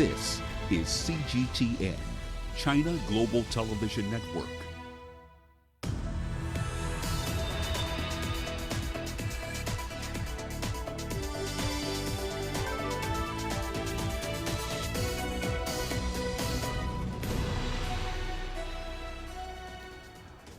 This is CGTN, China Global Television Network.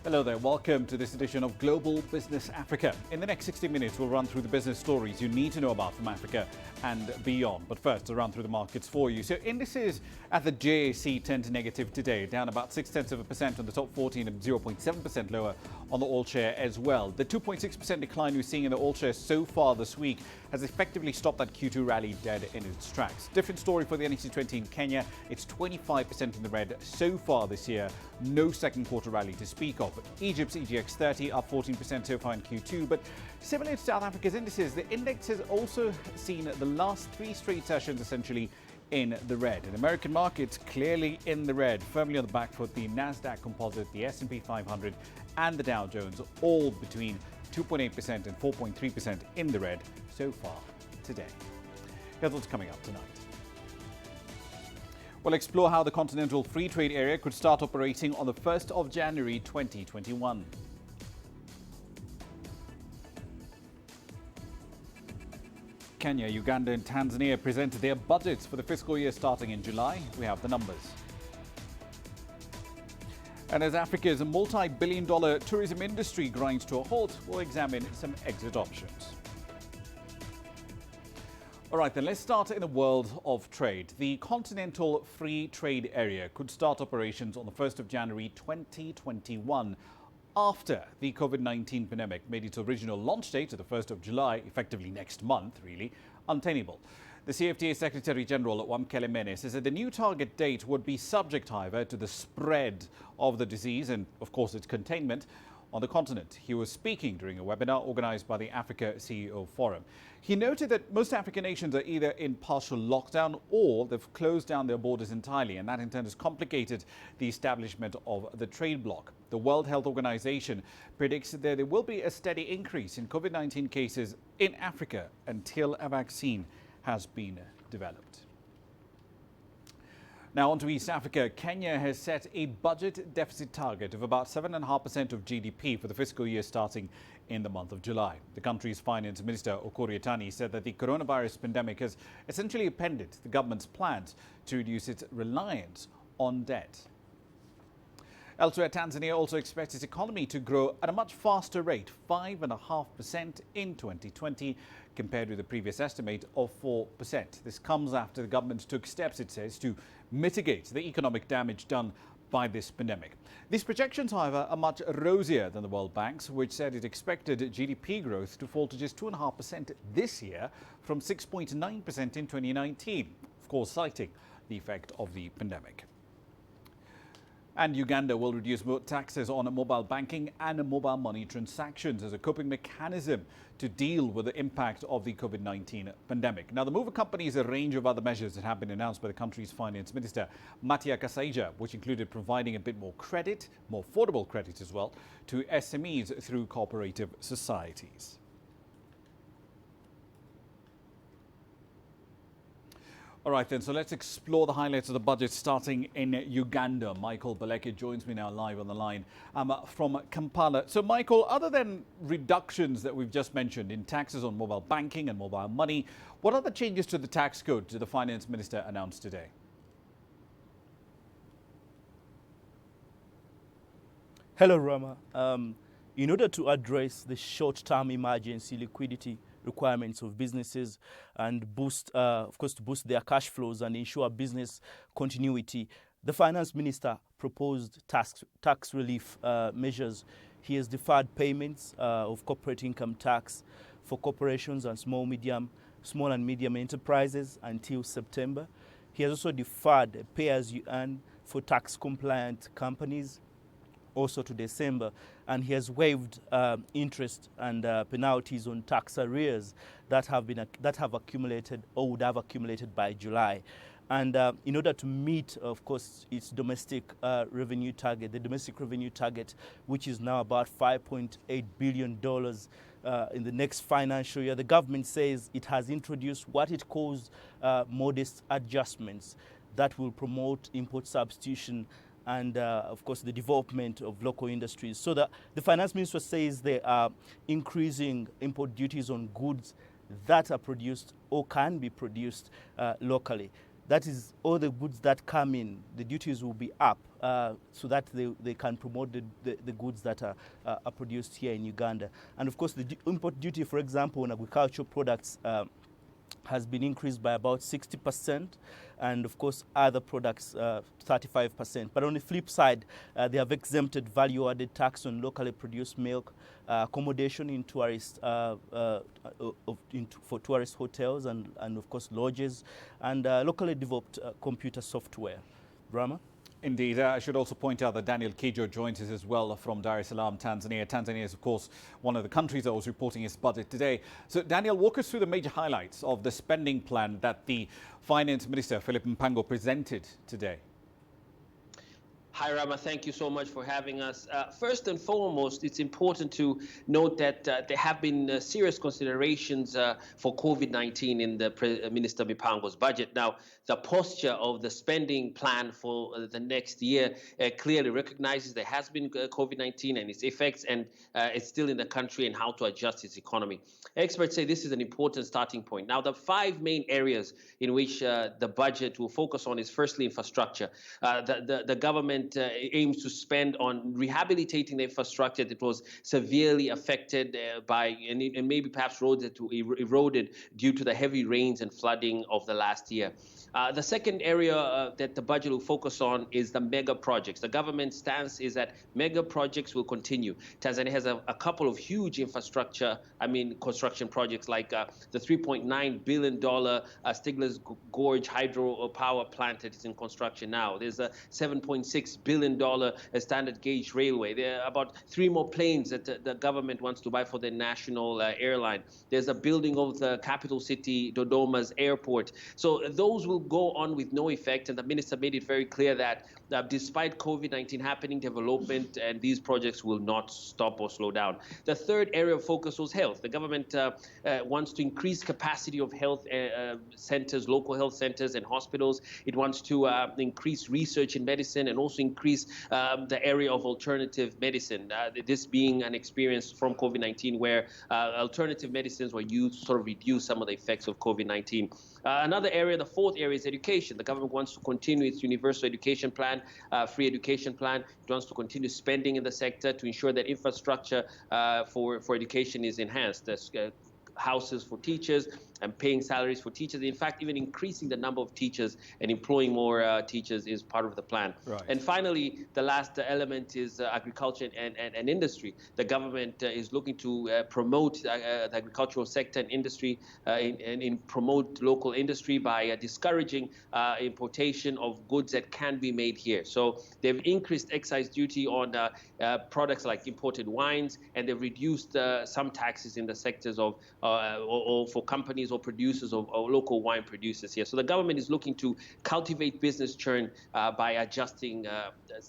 Hello there, welcome to this edition of Global Business Africa. In the next 60 minutes, we'll run through the business stories you need to know about from Africa and beyond. But first, I'll run through the markets for you. So indices at the JAC turned negative today, down about 0.6% on the top 14 and 0.7% lower on the all share as well. The 2.6% decline we're seeing in the all share so far this week has effectively stopped that Q2 rally dead in its tracks. Different story for the NSE 20 in Kenya. It's 25% in the red so far this year. No second quarter rally to speak of. Egypt's EGX 30 up 14% so far in Q2. But similar to South Africa's indices, the index has also seen the last three straight sessions essentially in the red. And American markets clearly in the red, firmly on the back foot. The Nasdaq Composite, the S&P 500 and the Dow Jones all between 2.8% and 4.3% in the red so far today. Here's what's coming up tonight. We'll explore how the Continental Free Trade Area could start operating on the 1st of January 2021. Kenya, Uganda and Tanzania presented their budgets for the fiscal year starting in July. We have the numbers. And as Africa's multi-billion-dollar tourism industry grinds to a halt, we'll examine some exit options. All right, then let's start in the world of trade. The Continental Free Trade Area could start operations on the 1st of January 2021 after the COVID-19 pandemic made its original launch date of the 1st of July, effectively next month, really, untenable. The CFTA Secretary General Wamkele Mene says that the new target date would be subject, however, to the spread of the disease and, of course, its containment on the continent. He was speaking during a webinar organized by the Africa CEO Forum. He noted that most African nations are either in partial lockdown or they've closed down their borders entirely, and that in turn has complicated the establishment of the trade bloc. The World Health Organization predicts that there will be a steady increase in COVID-19 cases in Africa until a vaccine has been developed. Now on to East Africa. Kenya has set a budget deficit target of about 7.5% of GDP for the fiscal year starting in the month of July. The country's finance minister, Okorie Yatani, said that the coronavirus pandemic has essentially upended the government's plans to reduce its reliance on debt. Elsewhere, Tanzania also expects its economy to grow at a much faster rate, 5.5% in 2020, compared with the previous estimate of 4%. This comes after the government took steps, it says, to mitigate the economic damage done by this pandemic. These projections, however, are much rosier than the World Bank's, which said it expected GDP growth to fall to just 2.5% this year from 6.9% in 2019, of course citing the effect of the pandemic. And Uganda will reduce taxes on mobile banking and mobile money transactions as a coping mechanism to deal with the impact of the COVID-19 pandemic. Now, the move accompanies a range of other measures that have been announced by the country's finance minister, Matia Kasaija, which included providing a bit more credit, more affordable credit as well, to SMEs through cooperative societies. All right, then, so let's explore the highlights of the budget starting in Uganda. Michael Baleke joins me now live on the line from Kampala. So, Michael, other than reductions that we've just mentioned in taxes on mobile banking and mobile money, what other changes to the tax code did the finance minister announce today? Hello, Rama. In order to address the short-term emergency liquidity requirements of businesses and boost, of course, to boost their cash flows and ensure business continuity, the finance minister proposed tax relief measures. He has deferred payments of corporate income tax for corporations and small and medium enterprises until September. He has also deferred pay-as-you-earn for tax-compliant companies also to December, and he has waived interest and penalties on tax arrears that have accumulated or would have accumulated by July. And in order to meet, of course, its domestic revenue target, the domestic revenue target, which is now about $5.8 billion, in the next financial year, the government says it has introduced what it calls modest adjustments that will promote import substitution and, of course, the development of local industries. So the finance minister says they are increasing import duties on goods that are produced or can be produced locally. That is, all the goods that come in, the duties will be up so that they can promote the goods that are produced here in Uganda. And of course, the import duty, for example, on agricultural products has been increased by about 60%, and of course other products 35%. But on the flip side, they have exempted value-added tax on locally produced milk, accommodation in tourist for tourist hotels and of course lodges, and locally developed computer software. Ramah? Indeed. I should also point out that Daniel Kijo joins us as well from Dar es Salaam, Tanzania. Tanzania is, of course, one of the countries that was reporting its budget today. So, Daniel, walk us through the major highlights of the spending plan that the Finance Minister, Philip Mpango, presented today. Hi, Ramah. Thank you so much for having us. First and foremost, it's important to note that there have been serious considerations for COVID-19 in the Minister Mpango's budget. Now, the posture of the spending plan for the next year clearly recognizes there has been COVID-19 and its effects, and it's still in the country and how to adjust its economy. Experts say this is an important starting point. Now, the 5 main areas in which the budget will focus on is firstly infrastructure. The government aims to spend on rehabilitating the infrastructure that was severely affected by and maybe perhaps eroded due to the heavy rains and flooding of the last year. The second area that the budget will focus on is the mega projects. The government's stance is that mega projects will continue. Tanzania has a couple of huge construction projects like the $3.9 billion Stigler's Gorge hydropower plant that is in construction now. There's a $7.6 billion standard gauge railway. There are about 3 more planes that the government wants to buy for the national airline. There's a building of the capital city, Dodoma's airport. So those will go on with no effect, and the minister made it very clear that despite COVID-19 happening, development and these projects will not stop or slow down. The third area of focus was health. The government wants to increase capacity of health centers, local health centers and hospitals. It wants to increase research in medicine and also increase the area of alternative medicine. This being an experience from COVID-19 where alternative medicines were used to sort of reduce some of the effects of COVID-19. Another area, the fourth area, is education. The government wants to continue its universal education plan, free education plan. It wants to continue spending in the sector to ensure that infrastructure for education is enhanced. There's houses for teachers and paying salaries for teachers. In fact, even increasing the number of teachers and employing more teachers is part of the plan. Right. And finally, the last element is agriculture and industry. The government is looking to promote the agricultural sector and industry and promote local industry by discouraging importation of goods that can be made here. So they've increased excise duty on products like imported wines, and they've reduced some taxes in the sectors of or for companies or producers or local wine producers here. So the government is looking to cultivate business churn by adjusting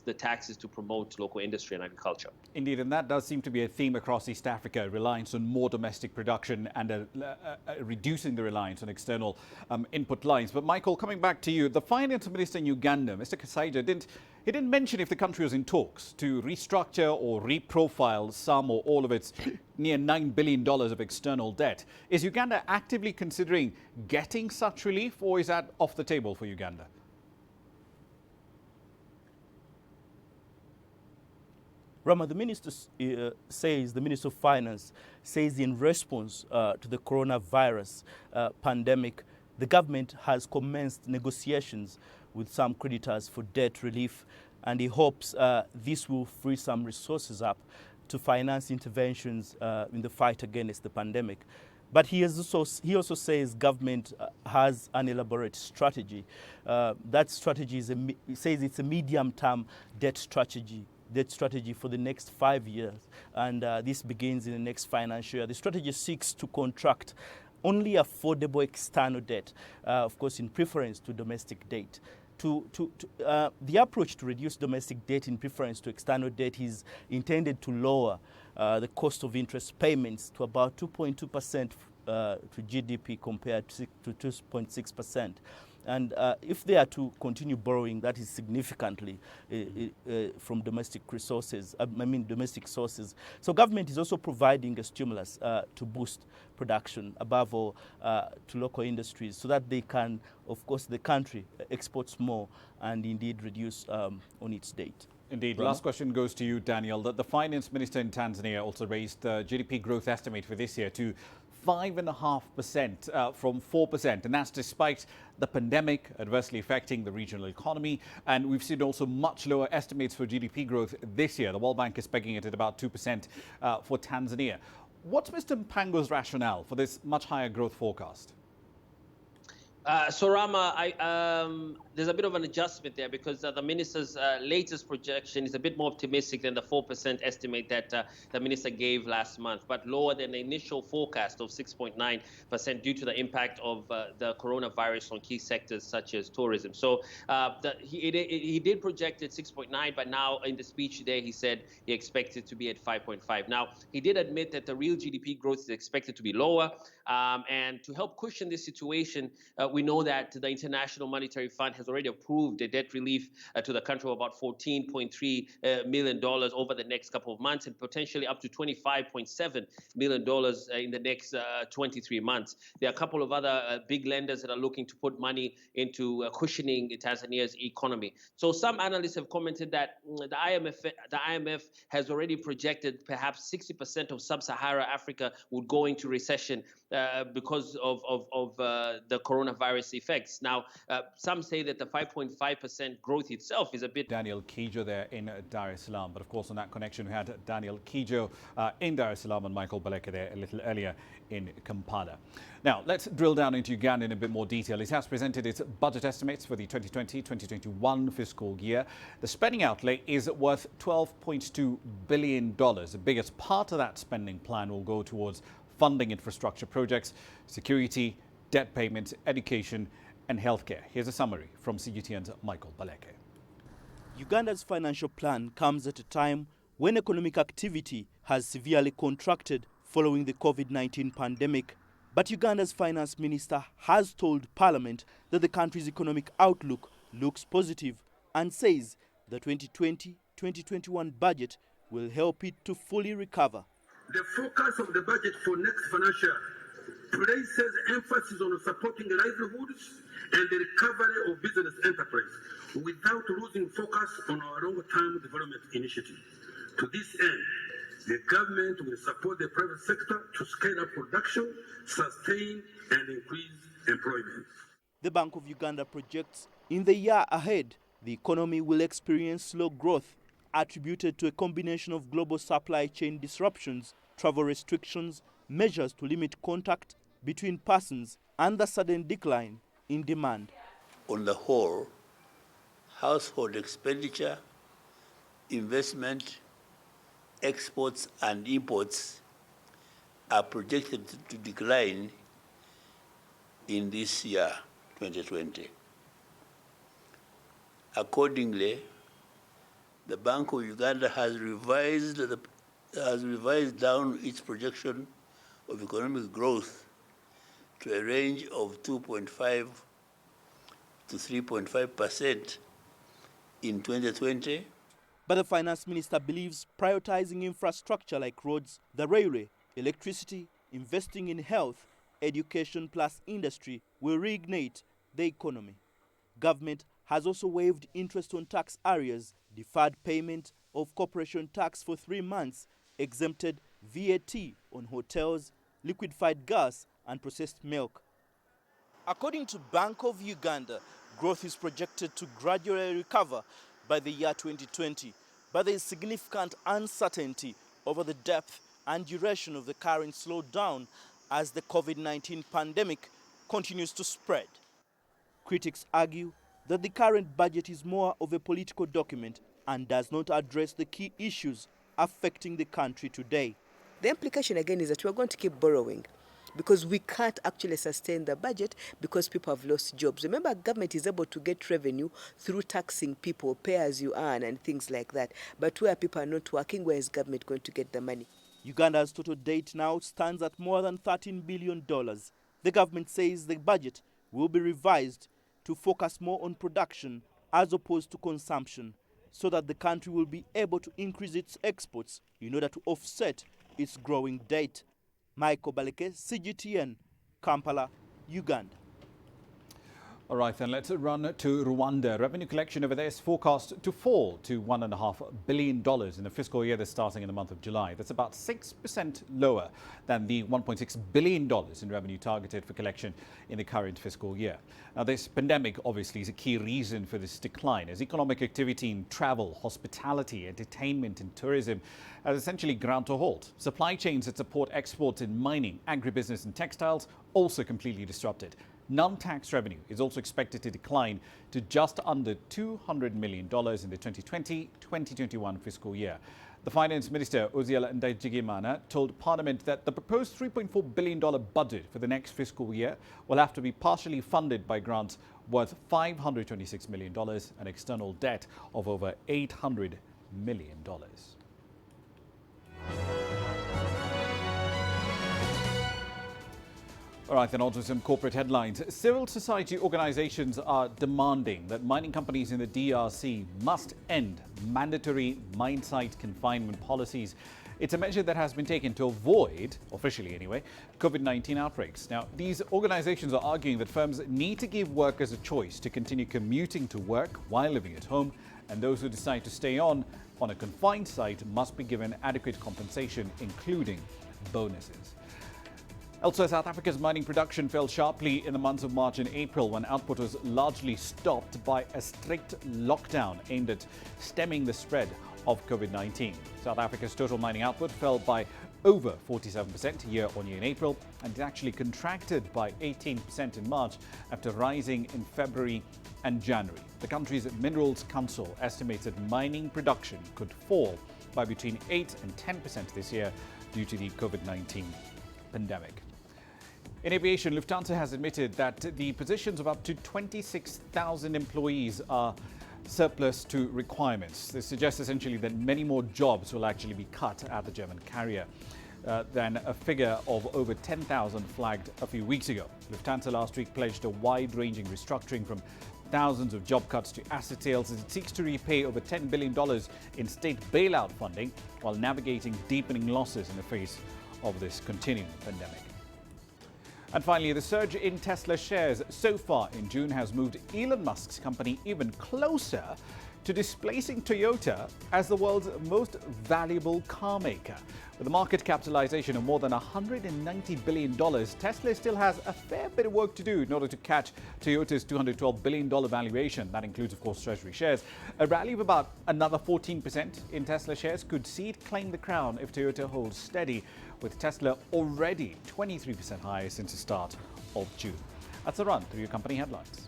the taxes to promote local industry and agriculture. Indeed, and that does seem to be a theme across East Africa, reliance on more domestic production and reducing the reliance on external input lines. But Michael, coming back to you, the finance minister in Uganda, Mr. Kasaija, didn't mention if the country was in talks to restructure or reprofile some or all of its near $9 billion of external debt. Is Uganda actively considering getting such relief, or is that off the table for Uganda? Ramah, the Minister of Finance says in response to the coronavirus pandemic, the government has commenced negotiations with some creditors for debt relief, and he hopes this will free some resources up to finance interventions in the fight against the pandemic. But he also says government has an elaborate strategy. That strategy he says it's a medium-term debt strategy for the next 5 years, and this begins in the next financial year. The strategy seeks to contract only affordable external debt, of course in preference to domestic debt, the approach to reduce domestic debt in preference to external debt is intended to lower the cost of interest payments to about 2.2% to GDP compared to 2.6%. And if they are to continue borrowing, that is significantly from domestic resources, domestic sources. So government is also providing a stimulus to boost production, above all to local industries, so that they can, of course, the country exports more and indeed reduce on its debt. Indeed. Ramah? Last question goes to you, Daniel. The finance minister in Tanzania also raised the GDP growth estimate for this year to 5.5% from 4%, and that's despite the pandemic adversely affecting the regional economy. And we've seen also much lower estimates for GDP growth this year. The World Bank is pegging it at about 2% for Tanzania. What's Mr. Mpango's rationale for this much higher growth forecast? So Ramah, there's a bit of an adjustment there because the minister's latest projection is a bit more optimistic than the 4% estimate that the minister gave last month, but lower than the initial forecast of 6.9% due to the impact of the coronavirus on key sectors such as tourism. So he did project at 6.9, but now in the speech today he said he expected to be at 5.5. Now, he did admit that the real GDP growth is expected to be lower, and to help cushion this situation, we know that the International Monetary Fund has already approved a debt relief to the country of about $14.3 million over the next couple of months, and potentially up to $25.7 million in the next 23 months. There are a couple of other big lenders that are looking to put money into cushioning Tanzania's economy. So some analysts have commented that the IMF has already projected perhaps 60% of sub-Saharan Africa would go into recession because of the coronavirus effects. Now, some say that the 5.5% growth itself is a bit... Daniel Kijo there in Dar es Salaam. But of course, on that connection, we had Daniel Kijo in Dar es Salaam and Michael Baleka there a little earlier in Kampala. Now, let's drill down into Uganda in a bit more detail. It has presented its budget estimates for the 2020-2021 fiscal year. The spending outlay is worth $12.2 billion. The biggest part of that spending plan will go towards funding infrastructure projects, security, debt payments, education and healthcare. Here's a summary from CGTN's Michael Baleke. Uganda's financial plan comes at a time when economic activity has severely contracted following the COVID-19 pandemic. But Uganda's finance minister has told Parliament that the country's economic outlook looks positive and says the 2020-2021 budget will help it to fully recover. The focus of the budget for next financial year places emphasis on supporting livelihoods and the recovery of business enterprise without losing focus on our long-term development initiative. To this end, the government will support the private sector to scale up production, sustain and increase employment. The Bank of Uganda projects in the year ahead, the economy will experience slow growth attributed to a combination of global supply chain disruptions, travel restrictions, measures to limit contact between persons, and the sudden decline in demand. On the whole, household expenditure, investment, exports and imports are projected to decline in this year, 2020. Accordingly, the Bank of Uganda has revised down its projection of economic growth to a range of 2.5 to 3.5% in 2020. But the finance minister believes prioritizing infrastructure like roads, the railway, electricity, investing in health, education plus industry will reignite the economy. Government has also waived interest on tax areas, deferred payment of corporation tax for 3 months, exempted VAT on hotels, liquefied gas and processed milk. According to Bank of Uganda, growth is projected to gradually recover by the year 2020, but there is significant uncertainty over the depth and duration of the current slowdown as the COVID-19 pandemic continues to spread. Critics argue that the current budget is more of a political document and does not address the key issues affecting the country today. The implication again is that we're going to keep borrowing. because we can't actually sustain the budget because people have lost jobs. Remember, government is able to get revenue through taxing people, pay as you earn and things like that. But where people are not working, where is government going to get the money? Uganda's total debt now stands at more than $13 billion. The government says the budget will be revised to focus more on production as opposed to consumption, so that the country will be able to increase its exports in order to offset its growing debt. Michael Baleke, CGTN, Kampala, Uganda. All right, then let's run to Rwanda. Revenue collection over there is forecast to fall to $1.5 billion in the fiscal year that's starting in the month of July. That's about 6% lower than the $1.6 billion in revenue targeted for collection in the current fiscal year. Now, this pandemic obviously is a key reason for this decline, as economic activity in travel, hospitality, entertainment and tourism has essentially ground to a halt. Supply chains that support exports in mining, agribusiness and textiles also completely disrupted. Non-tax revenue is also expected to decline to just under $200 million in the 2020-2021 fiscal year. The Finance Minister, Oziel Ndajigimana, told Parliament that the proposed $3.4 billion budget for the next fiscal year will have to be partially funded by grants worth $526 million and external debt of over $800 million. All right, then on to some corporate headlines. Civil society organizations are demanding that mining companies in the DRC must end mandatory mine site confinement policies. It's a measure that has been taken to avoid, officially anyway, COVID-19 outbreaks. Now, these organizations are arguing that firms need to give workers a choice to continue commuting to work while living at home, and those who decide to stay on a confined site must be given adequate compensation, including bonuses. Elsewhere, South Africa's mining production fell sharply in the months of March and April when output was largely stopped by a strict lockdown aimed at stemming the spread of COVID-19. South Africa's total mining output fell by over 47% year-on-year in April, and it actually contracted by 18% in March after rising in February and January. The country's Minerals Council estimated mining production could fall by between 8 and 10% this year due to the COVID-19 pandemic. In aviation, Lufthansa has admitted that the positions of up to 26,000 employees are surplus to requirements. This suggests essentially that many more jobs will actually be cut at the German carrier than a figure of over 10,000 flagged a few weeks ago. Lufthansa last week pledged a wide-ranging restructuring from thousands of job cuts to asset sales as it seeks to repay over $10 billion in state bailout funding while navigating deepening losses in the face of this continuing pandemic. And finally, the surge in Tesla shares so far in June has moved Elon Musk's company even closer to displacing Toyota as the world's most valuable car maker. With a market capitalization of more than $190 billion, Tesla still has a fair bit of work to do in order to catch Toyota's $212 billion valuation. That includes, of course, treasury shares. A rally of about another 14% in Tesla shares could see it claim the crown if Toyota holds steady, with Tesla already 23% higher since the start of June. That's a run through your company headlines.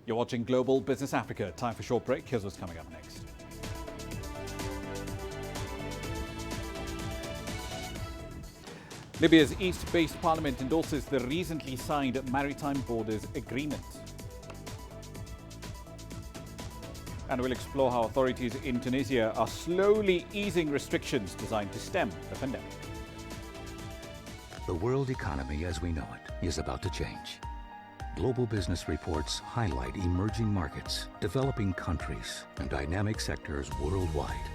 You're watching Global Business Africa. Time for a short break. Here's what's coming up next. Libya's East-based parliament endorses the recently signed Maritime Borders Agreement. And we'll explore how authorities in Tunisia are slowly easing restrictions designed to stem the pandemic. The world economy as we know it is about to change. Global business reports highlight emerging markets, developing countries, and dynamic sectors worldwide.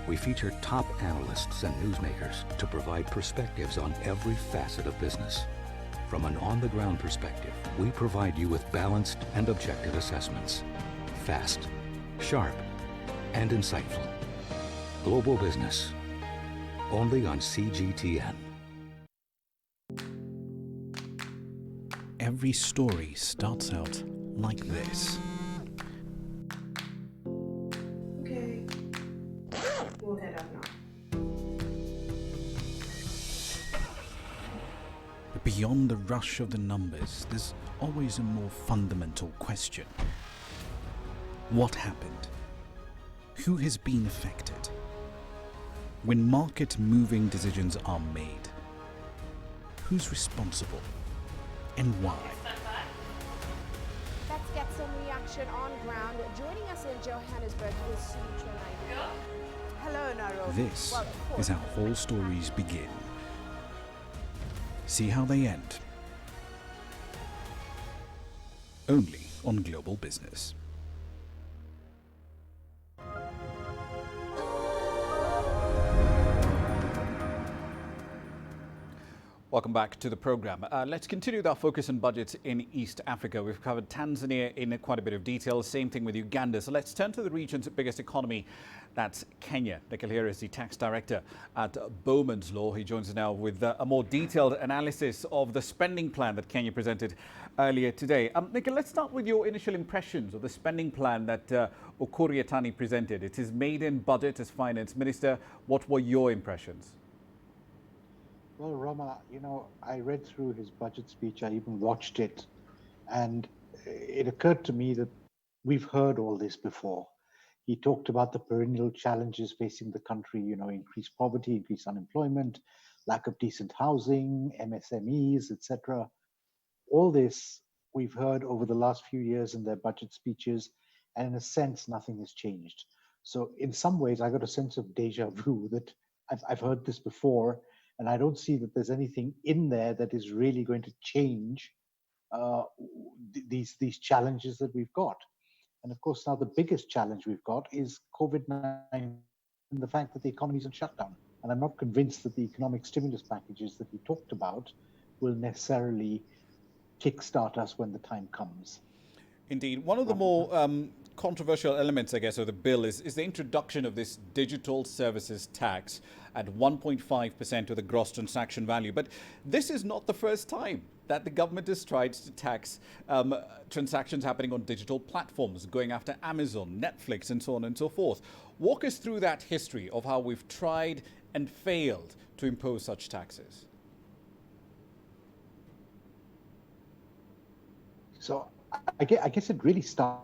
We feature top analysts and newsmakers to provide perspectives on every facet of business. From an on-the-ground perspective, we provide you with balanced and objective assessments. Fast, sharp, and insightful. Global Business, only on CGTN. Every story starts out like this. Okay. We'll head up now. But beyond the rush of the numbers, there's always a more fundamental question. What happened? Who has been affected? When market-moving decisions are made, who's responsible and why? Let's get some reaction on ground. Joining us in Johannesburg is Sumitra Naidu. Hello, Nairobi. This is how all stories begin. See how they end. Only on Global Business. Welcome back to the program. Let's continue with our focus on budgets in East Africa. We've covered Tanzania in quite a bit of detail. Same thing with Uganda. So let's turn to the region's biggest economy. That's Kenya. Nikhil here is the tax director at Bowman's Law. He joins us now with a more detailed analysis of the spending plan that Kenya presented earlier today. Nikhil, let's start with your initial impressions of the spending plan that Ukur Yatani presented. It's his maiden budget as finance minister. What were your impressions? Well, Ramah, I read through his budget speech. I even watched it. And it occurred to me that we've heard all this before. He talked about the perennial challenges facing the country, increased poverty, increased unemployment, lack of decent housing, MSMEs, etc. All this we've heard over the last few years in their budget speeches. And in a sense, nothing has changed. So in some ways, I got a sense of deja vu that I've heard this before. And I don't see that there's anything in there that is really going to change these challenges that we've got. And of course, now the biggest challenge we've got is COVID-19 and the fact that the economy is in shutdown. And I'm not convinced that the economic stimulus packages that he talked about will necessarily kickstart us when the time comes. Indeed. One of the more controversial elements, I guess, of the bill is the introduction of this digital services tax at 1.5% of the gross transaction value. But this is not the first time that the government has tried to tax transactions happening on digital platforms, going after Amazon, Netflix, and so on and so forth. Walk us through that history of how we've tried and failed to impose such taxes. So I guess it really starts.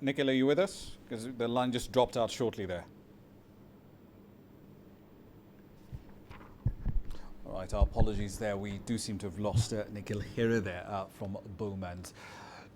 Nikhil, are you with us? Because the line just dropped out shortly there. All right, our apologies there. We do seem to have lost Nikhil Hira there from Bowman's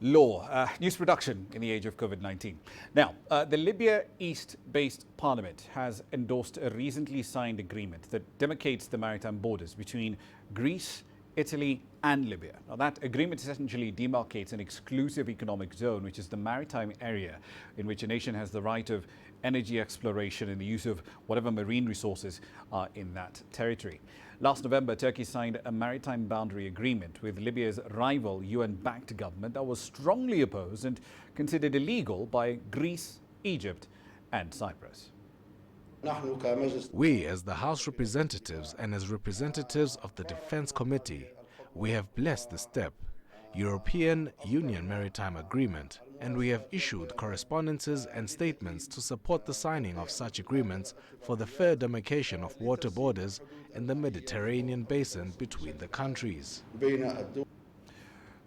Law. News production in the age of COVID-19. Now, the Libya East-based parliament has endorsed a recently signed agreement that demarcates the maritime borders between Greece, Italy and Libya. Now, that agreement essentially demarcates an exclusive economic zone, which is the maritime area in which a nation has the right of energy exploration and the use of whatever marine resources are in that territory. Last November, Turkey signed a maritime boundary agreement with Libya's rival UN-backed government that was strongly opposed and considered illegal by Greece, Egypt and Cyprus. We, as the House representatives and as representatives of the Defense Committee, we have blessed the step, European Union Maritime Agreement, and we have issued correspondences and statements to support the signing of such agreements for the fair demarcation of water borders in the Mediterranean basin between the countries.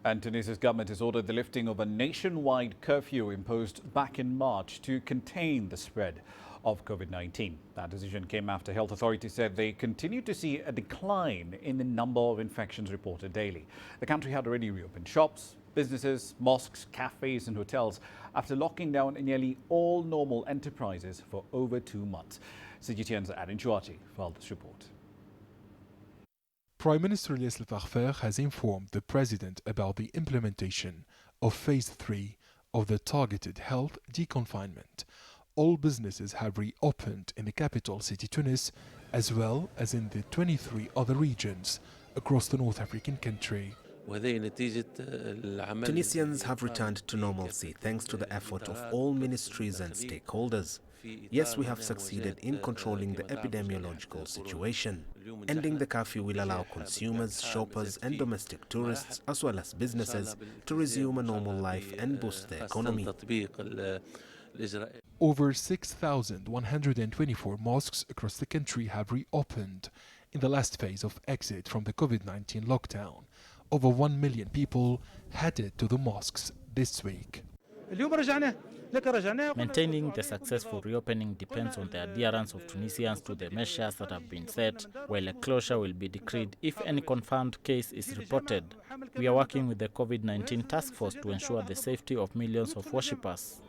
And Tunisia's government has ordered the lifting of a nationwide curfew imposed back in March to contain the spread of COVID-19. That decision came after health authorities said they continued to see a decline in the number of infections reported daily. The country had already reopened shops, businesses, mosques, cafes and hotels after locking down nearly all normal enterprises for over 2 months. CGTN's Adin Chouachi filed this report. Prime Minister Elias Lefarfer has informed the President about the implementation of Phase 3 of the targeted health deconfinement. All businesses have reopened in the capital city Tunis, as well as in the 23 other regions across the North African country. Tunisians have returned to normalcy thanks to the effort of all ministries and stakeholders. Yes, we have succeeded in controlling the epidemiological situation. Ending the curfew will allow consumers, shoppers and domestic tourists, as well as businesses, to resume a normal life and boost the economy. Over 6,124 mosques across the country have reopened. in the last phase of exit from the COVID-19 lockdown. Over 1 million people headed to the mosques this week. Maintaining the successful reopening depends on the adherence of Tunisians to the measures that have been set, while a closure will be decreed if any confirmed case is reported. We are working with the COVID-19 task force to ensure the safety of millions of worshippers.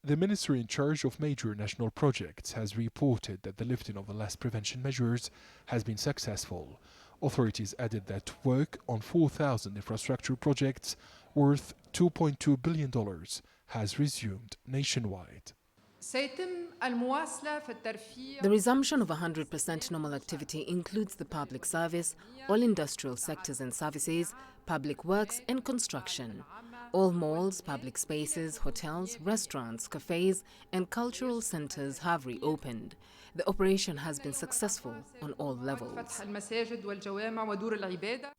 The ministry in charge of major national projects has reported that the lifting of the last prevention measures has been successful. Authorities added that work on 4,000 infrastructure projects worth $2.2 billion has resumed nationwide. The resumption of 100% normal activity includes the public service, all industrial sectors and services, public works and construction. All malls, public spaces, hotels, restaurants, cafes and cultural centers have reopened. The operation has been successful on all levels.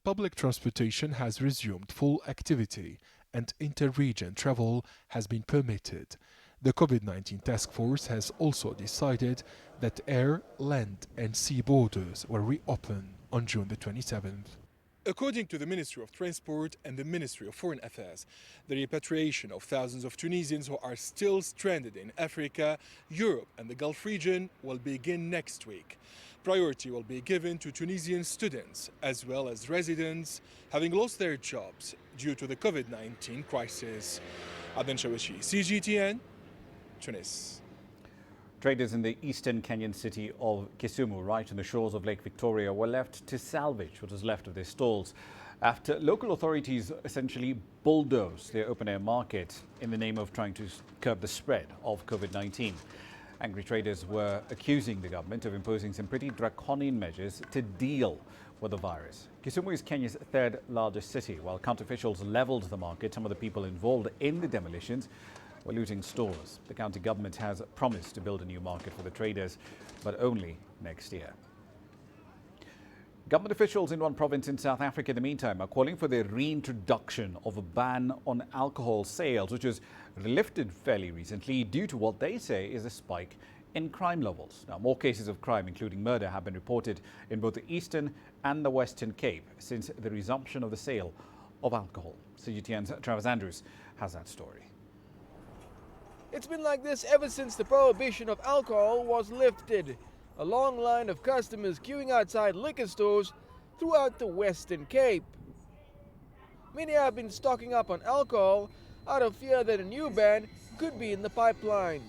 Public transportation has resumed full activity and inter-region travel has been permitted. The COVID-19 task force has also decided that air, land and sea borders will reopen on June the 27th. According to the Ministry of Transport and the Ministry of Foreign Affairs, the repatriation of thousands of Tunisians who are still stranded in Africa, Europe and the Gulf region will begin next week. Priority will be given to Tunisian students as well as residents having lost their jobs due to the COVID-19 crisis. Aden Shawishi, CGTN, Tunis. Traders in the eastern Kenyan city of Kisumu, right on the shores of Lake Victoria, were left to salvage what was left of their stalls after local authorities essentially bulldozed their open-air market in the name of trying to curb the spread of COVID-19. Angry traders were accusing the government of imposing some pretty draconian measures to deal with the virus. Kisumu is Kenya's third largest city. While county officials leveled the market, some of the people involved in the demolitions were looting stores. The county government has promised to build a new market for the traders, but only next year. Government officials in one province in South Africa, in the meantime, are calling for the reintroduction of a ban on alcohol sales, which was lifted fairly recently due to what they say is a spike in crime levels. Now, more cases of crime, including murder, have been reported in both the Eastern and the Western Cape since the resumption of the sale of alcohol. CGTN's Travis Andrews has that story. It's been like this ever since the prohibition of alcohol was lifted. A long line of customers queuing outside liquor stores throughout the Western Cape. Many have been stocking up on alcohol out of fear that a new ban could be in the pipeline.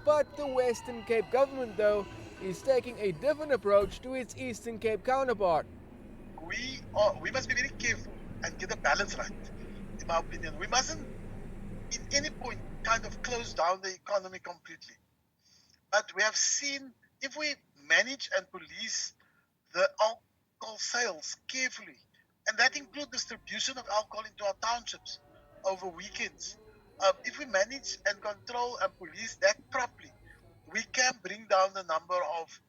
But the Western Cape government, though, is taking a different approach to its Eastern Cape counterpart. We must be very careful and get the balance right, in my opinion. We mustn't, at any point, kind of close down the economy completely. But we have seen, if we manage and police the alcohol sales carefully, and that includes distribution of alcohol into our townships over weekends, if we manage and control and police that properly, we can bring down the number of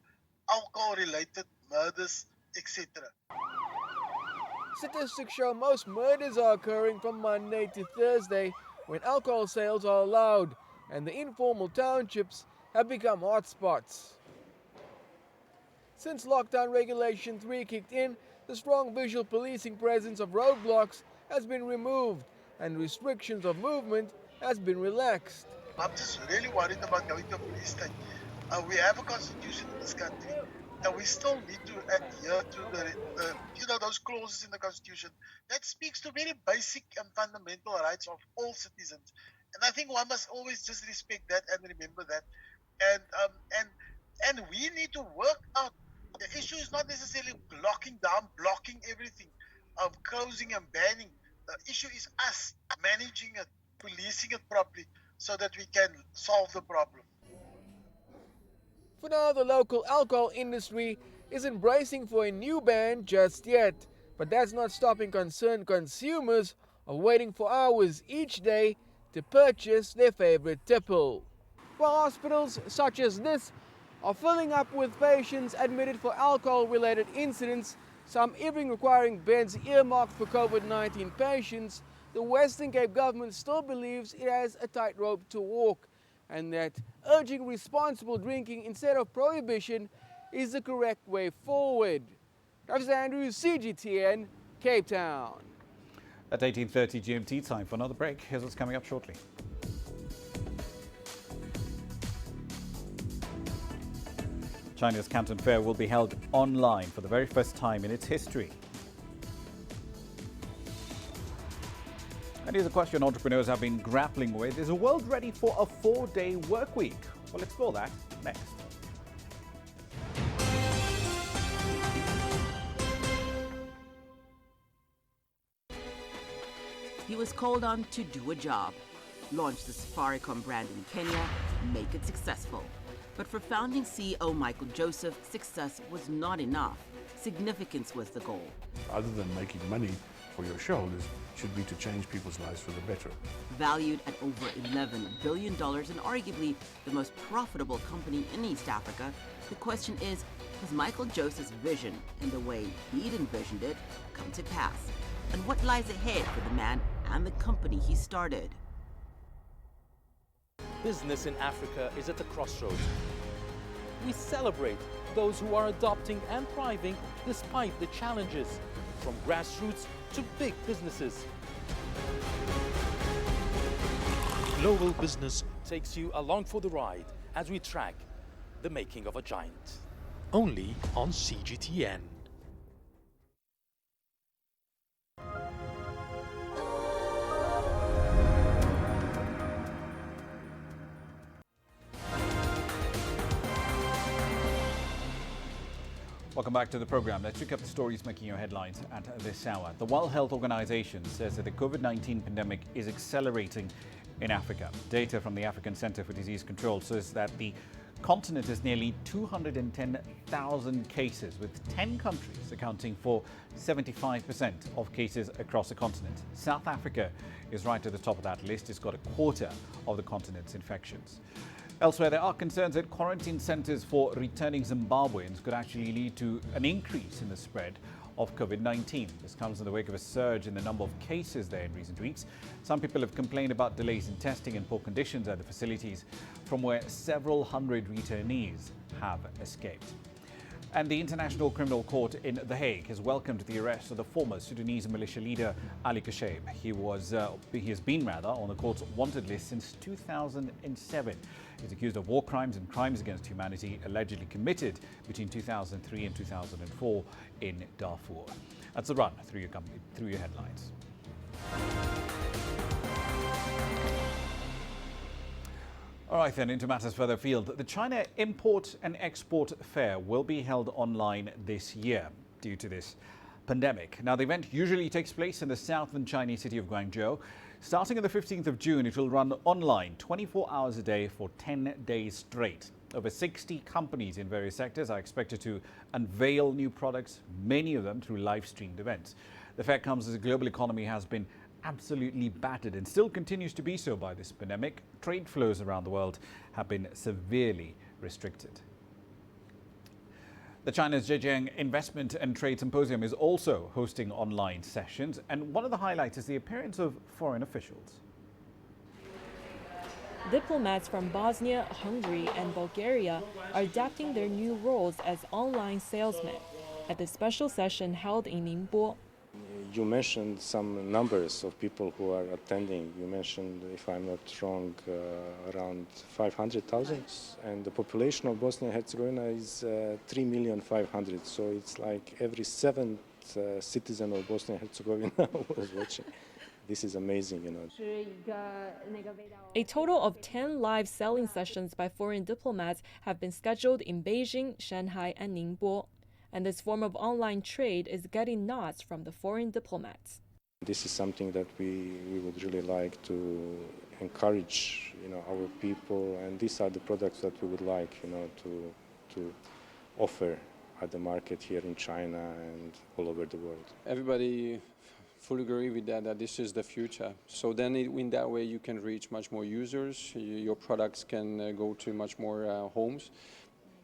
alcohol-related murders, etc. Statistics show most murders are occurring from Monday to Thursday when alcohol sales are allowed, and the informal townships have become hotspots. Since lockdown regulation 3 kicked in, the strong visual policing presence of roadblocks has been removed and restrictions of movement has been relaxed. I'm just really worried about going to a police state. We have a constitution in this country, and we still need to adhere to those clauses in the constitution that speaks to very basic and fundamental rights of all citizens. And I think one must always just respect that and remember that. And we need to work out. The issue is not necessarily blocking everything, closing and banning. The issue is us managing it, policing it properly, so that we can solve the problem. For now, the local alcohol industry isn't bracing for a new ban just yet, but that's not stopping concerned consumers of waiting for hours each day to purchase their favorite tipple. While hospitals such as this are filling up with patients admitted for alcohol-related incidents, some even requiring beds earmarked for COVID-19 patients, the Western Cape government still believes it has a tightrope to walk, and that urging responsible drinking instead of prohibition is the correct way forward. Travis Andrews, CGTN, Cape Town. At 18:30 GMT, time for another break. Here's what's coming up shortly. China's Canton Fair will be held online for the very first time in its history. And here's a question entrepreneurs have been grappling with. Is the world ready for a 4-day work week? We'll explore that next. He was called on to do a job, launch the Safaricom brand in Kenya, make it successful. But for founding CEO Michael Joseph, success was not enough. Significance was the goal. Other than making money for your shareholders, should be to change people's lives for the better. Valued at over $11 billion and arguably the most profitable company in East Africa, the question is, has Michael Joseph's vision and the way he'd envisioned it come to pass? And what lies ahead for the man and the company he started? Business in Africa is at a crossroads. We celebrate those who are adopting and thriving despite the challenges, from grassroots to big businesses. Global Business takes you along for the ride as we track the making of a giant. Only on CGTN. Welcome back to the program. Let's check up the stories making your headlines at this hour. The World Health Organization says that the COVID-19 pandemic is accelerating in Africa. Data from the African Center for Disease Control says that the continent has nearly 210,000 cases, with 10 countries accounting for 75% of cases across the continent. South Africa is right at the top of that list. It's got a quarter of the continent's infections. Elsewhere, there are concerns that quarantine centers for returning Zimbabweans could actually lead to an increase in the spread of COVID-19. This comes in the wake of a surge in the number of cases there in recent weeks. Some people have complained about delays in testing and poor conditions at the facilities, from where several hundred returnees have escaped. And the International Criminal Court in The Hague has welcomed the arrest of the former Sudanese militia leader Ali Kashaib. He has been on the court's wanted list since 2007. He's accused of war crimes and crimes against humanity allegedly committed between 2003 and 2004 in Darfur. That's the run through your headlines. All right, then, into matters further afield. The China Import and Export Fair will be held online this year due to this pandemic. Now, the event usually takes place in the southern Chinese city of Guangzhou. Starting on the 15th of June, it will run online 24 hours a day for 10 days straight. Over 60 companies in various sectors are expected to unveil new products, many of them through live-streamed events. The fair comes as the global economy has been absolutely battered and still continues to be so by this pandemic. Trade flows around the world have been severely restricted. The China's Zhejiang Investment and Trade Symposium is also hosting online sessions, and one of the highlights is the appearance of foreign officials. Diplomats from Bosnia, Hungary and Bulgaria are adapting their new roles as online salesmen at the special session held in Ningbo. You mentioned some numbers of people who are attending. You mentioned, if I'm not wrong, around 500,000. And the population of Bosnia and Herzegovina is 3,500,000. So it's like every seventh citizen of Bosnia and Herzegovina was watching. This is amazing, you know. A total of 10 live selling sessions by foreign diplomats have been scheduled in Beijing, Shanghai and Ningbo. And this form of online trade is getting nods from the foreign diplomats. This is something that we would really like to encourage, you know, our people, and these are the products that we would like, you know, to offer at the market here in China and all over the world. Everybody fully agree with that this is the future. So then in that way you can reach much more users, your products can go to much more homes.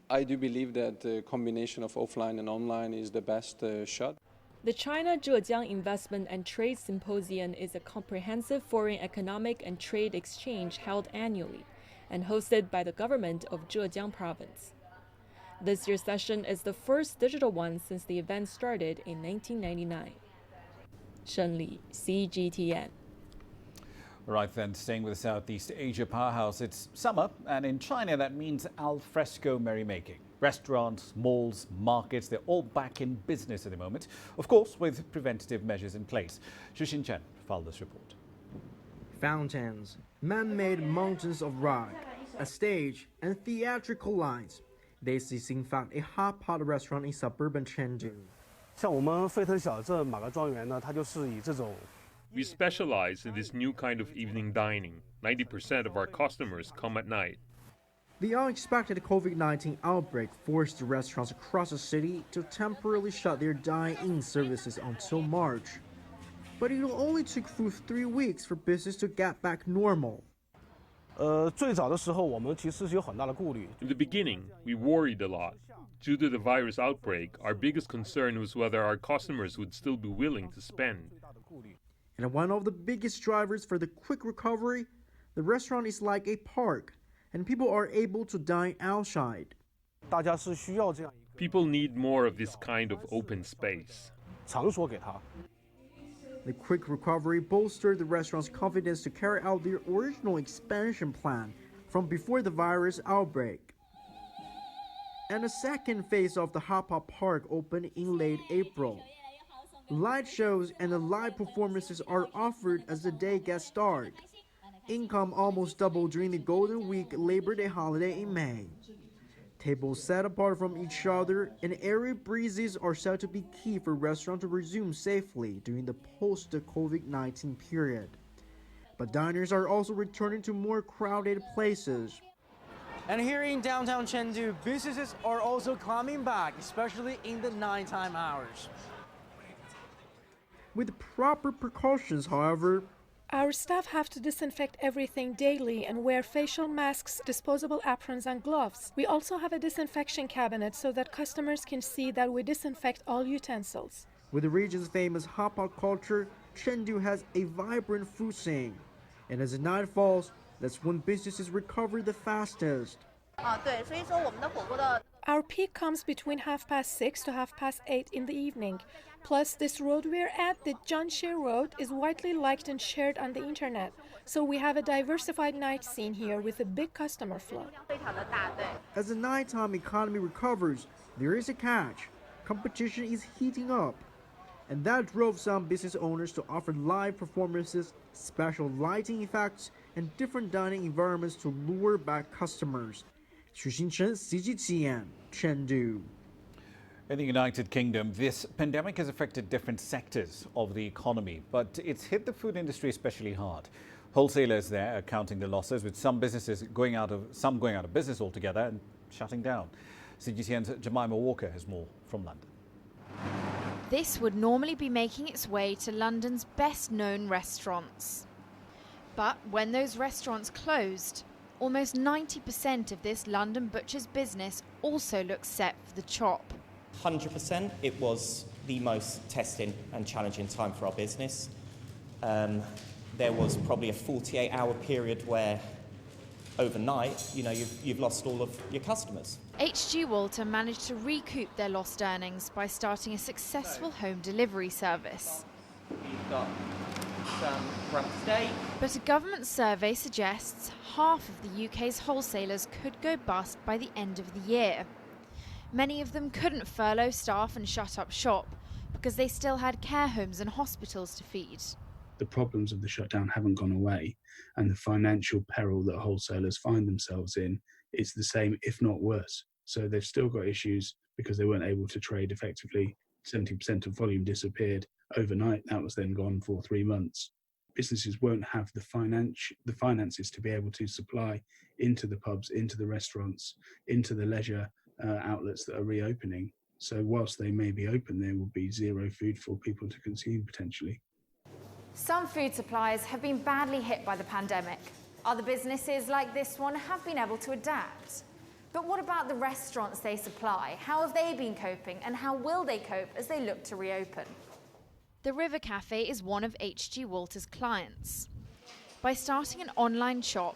I do believe that the combination of offline and online is the best shot. The China-Zhejiang Investment and Trade Symposium is a comprehensive foreign economic and trade exchange held annually and hosted by the government of Zhejiang province. This year's session is the first digital one since the event started in 1999. Shen Li, CGTN. Right then, staying with the Southeast Asia powerhouse, it's summer, and in China that means al fresco merrymaking. Restaurants, malls, markets, they're all back in business at the moment, of course with preventative measures in place. Xu Chen filed this report. Fountains, man-made mountains of rock, a stage, and theatrical lights. This is in fact a hot pot restaurant in suburban Chengdu. We specialize in this new kind of evening dining. 90% of our customers come at night. The unexpected COVID-19 outbreak forced restaurants across the city to temporarily shut their dine-in services until March. But it only took 3 weeks for business to get back normal. In the beginning, we worried a lot. Due to the virus outbreak, our biggest concern was whether our customers would still be willing to spend. And one of the biggest drivers for the quick recovery, the restaurant is like a park, and people are able to dine outside. People need more of this kind of open space. The quick recovery bolstered the restaurant's confidence to carry out their original expansion plan from before the virus outbreak. And the second phase of the Hot Pot Park opened in late April. Light shows and the live performances are offered as the day gets dark. Income almost doubled during the Golden Week Labor Day holiday in May. Tables set apart from each other and airy breezes are said to be key for restaurants to resume safely during the post-COVID-19 period. But diners are also returning to more crowded places. And here in downtown Chengdu, businesses are also coming back, especially in the nighttime hours. With proper precautions, however, our staff have to disinfect everything daily and wear facial masks, disposable aprons and gloves. We also have a disinfection cabinet so that customers can see that we disinfect all utensils. With the region's famous hot pot culture, Chengdu has a vibrant food scene. And as the night falls, that's when businesses recover the fastest. Our peak comes between 6:30 to 8:30 in the evening. Plus, this road we're at, the Zhanxie Road, is widely liked and shared on the internet. So we have a diversified night scene here with a big customer flow. As the nighttime economy recovers, there is a catch. Competition is heating up. And that drove some business owners to offer live performances, special lighting effects, and different dining environments to lure back customers. Xu Chen, CGTN, Chengdu. In the United Kingdom, this pandemic has affected different sectors of the economy, but it's hit the food industry especially hard. Wholesalers there are counting the losses, with some businesses going out of business altogether and shutting down. CGTN's Jemima Walker has more from London. This would normally be making its way to London's best-known restaurants. But when those restaurants closed, almost 90% of this London butcher's business also looks set for the chop. 100%, it was the most testing and challenging time for our business. There was probably a 48-hour period where overnight, you've lost all of your customers. H.G. Walter managed to recoup their lost earnings by starting a successful home delivery service. We've got some rump steak. But a government survey suggests half of the UK's wholesalers could go bust by the end of the year. Many of them couldn't furlough staff and shut up shop because they still had care homes and hospitals to feed. The problems of the shutdown haven't gone away, and the financial peril that wholesalers find themselves in is the same, if not worse. So they've still got issues because they weren't able to trade effectively. 70% of volume disappeared overnight. That was then gone for 3 months. Businesses won't have the finances to be able to supply into the pubs, into the restaurants, into the leisure outlets that are reopening. So whilst they may be open, there will be zero food for people to consume potentially. Some food suppliers have been badly hit by the pandemic. Other businesses like this one have been able to adapt. But what about the restaurants they supply? How have they been coping, and how will they cope as they look to reopen? The River Cafe is one of H.G. Walter's clients. By starting an online shop,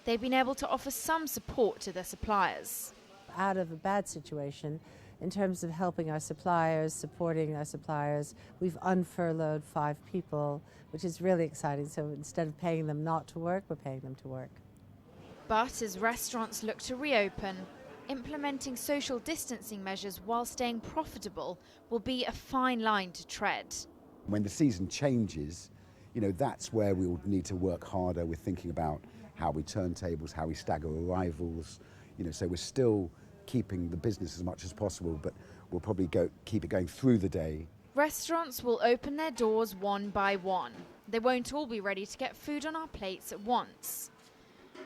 they've been able to offer some support to their suppliers. out of a bad situation in terms of helping our suppliers, supporting our suppliers. We've unfurloughed 5 people, which is really exciting. So instead of paying them not to work, we're paying them to work. But as restaurants look to reopen, implementing social distancing measures while staying profitable will be a fine line to tread. When the season changes, that's where we'll need to work harder with thinking about how we turn tables, how we stagger arrivals. So we're still keeping the business as much as possible, but we'll probably keep it going through the day. Restaurants will open their doors one by one. They won't all be ready to get food on our plates at once.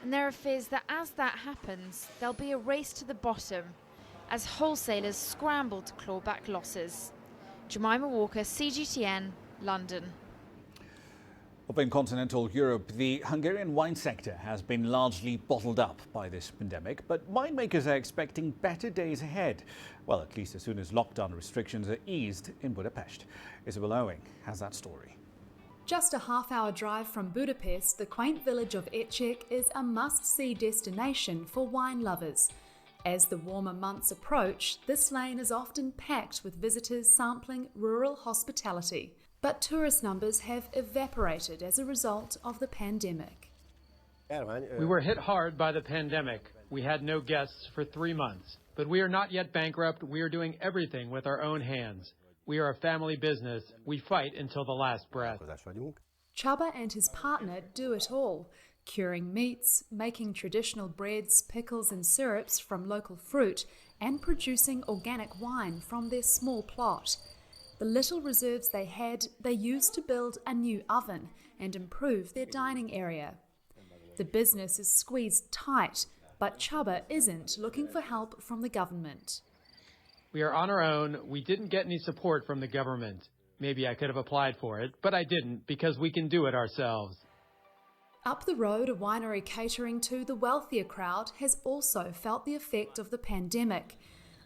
And there are fears that as that happens, there'll be a race to the bottom as wholesalers scramble to claw back losses. Jemima Walker, CGTN, London. Up in continental Europe, the Hungarian wine sector has been largely bottled up by this pandemic, but winemakers are expecting better days ahead. Well, at least as soon as lockdown restrictions are eased in Budapest. Isabel Owing has that story. Just a half-hour drive from Budapest, the quaint village of Ecek is a must-see destination for wine lovers. As the warmer months approach, this lane is often packed with visitors sampling rural hospitality. But tourist numbers have evaporated as a result of the pandemic. We were hit hard by the pandemic. We had no guests for 3 months. But we are not yet bankrupt. We are doing everything with our own hands. We are a family business. We fight until the last breath. Csaba and his partner do it all, curing meats, making traditional breads, pickles and syrups from local fruit, and producing organic wine from their small plot. The little reserves they had, they used to build a new oven and improve their dining area. The business is squeezed tight, but Csaba isn't looking for help from the government. We are on our own. We didn't get any support from the government. Maybe I could have applied for it, but I didn't because we can do it ourselves. Up the road, a winery catering to the wealthier crowd has also felt the effect of the pandemic.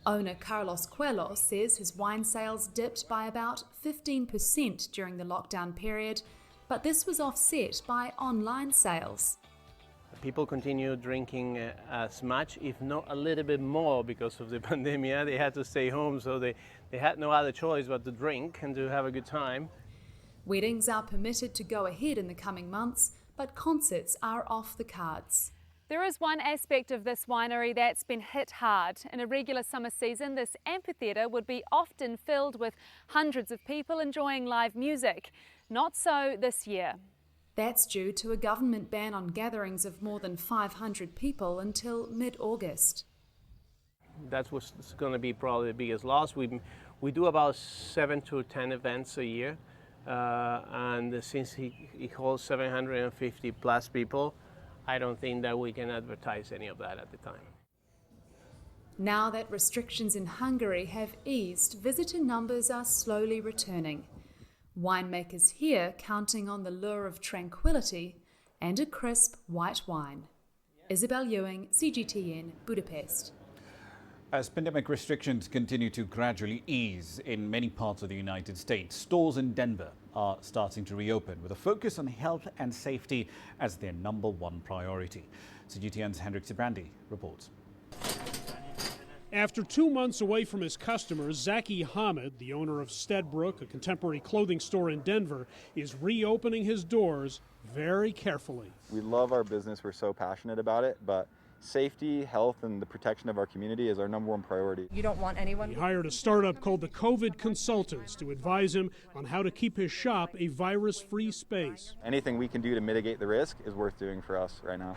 Owner Carlos Coelho says his wine sales dipped by about 15% during the lockdown period, but this was offset by online sales. People continue drinking as much, if not a little bit more, because of the pandemic. They had to stay home, so they had no other choice but to drink and to have a good time. Weddings are permitted to go ahead in the coming months, but concerts are off the cards. There is one aspect of this winery that's been hit hard. In a regular summer season, this amphitheatre would be often filled with hundreds of people enjoying live music. Not so this year. That's due to a government ban on gatherings of more than 500 people until mid-August. That's what's going to be probably the biggest loss. We do about 7 to 10 events a year, and since he holds 750 plus people, I don't think that we can advertise any of that at the time. Now that restrictions in Hungary have eased, visitor numbers are slowly returning. Winemakers here counting on the lure of tranquility and a crisp white wine. Isabel Ewing, CGTN, Budapest. As pandemic restrictions continue to gradually ease in many parts of the United States, stores in Denver are starting to reopen with a focus on health and safety as their #1 priority. CGTN's Hendrik Sibrandi reports. After 2 months away from his customers, Zaki Hamid, the owner of Steadbrook, a contemporary clothing store in Denver, is reopening his doors very carefully. We love our business. We're so passionate about it, but safety, health, and the protection of our community is our #1 priority. You don't want anyone. He hired a startup called the COVID Consultants to advise him on how to keep his shop a virus-free space. Anything we can do to mitigate the risk is worth doing for us right now.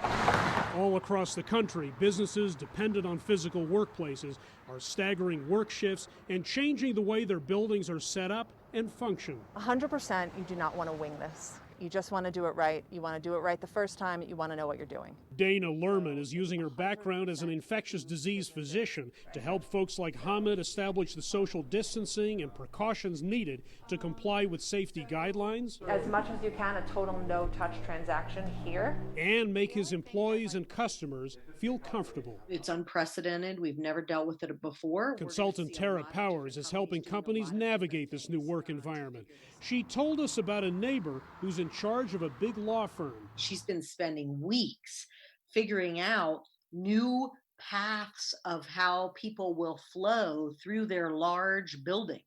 All across the country, businesses dependent on physical workplaces are staggering work shifts and changing the way their buildings are set up and function. 100% you do not want to wing this. You just want to do it right. You want to do it right the first time. You want to know what you're doing. Dana Lerman is using her background as an infectious disease physician to help folks like Hamid establish the social distancing and precautions needed to comply with safety guidelines. As much as you can, a total no-touch transaction here. And make his employees and customers feel comfortable. It's unprecedented. We've never dealt with it before. Consultant Tara Powers is helping companies navigate this new work environment. She told us about a neighbor who's in charge of a big law firm. She's been spending weeks figuring out new paths of how people will flow through their large building,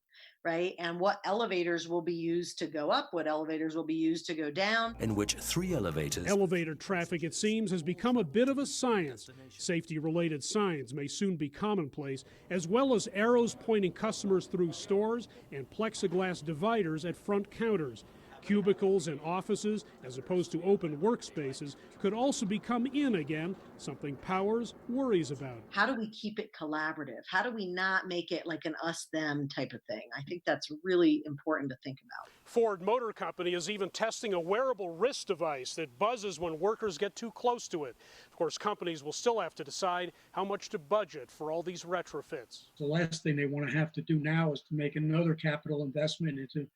right? And what elevators will be used to go up, what elevators will be used to go down. In which 3 elevators. Elevator traffic, it seems, has become a bit of a science. Safety-related signs may soon be commonplace, as well as arrows pointing customers through stores and plexiglass dividers at front counters. Cubicles in offices, as opposed to open workspaces, could also become in again, something Powers worries about. How do we keep it collaborative? How do we not make it like an us-them type of thing? I think that's really important to think about. Ford Motor Company is even testing a wearable wrist device that buzzes when workers get too close to it. Of course, companies will still have to decide how much to budget for all these retrofits. The last thing they want to have to do now is to make another capital investment into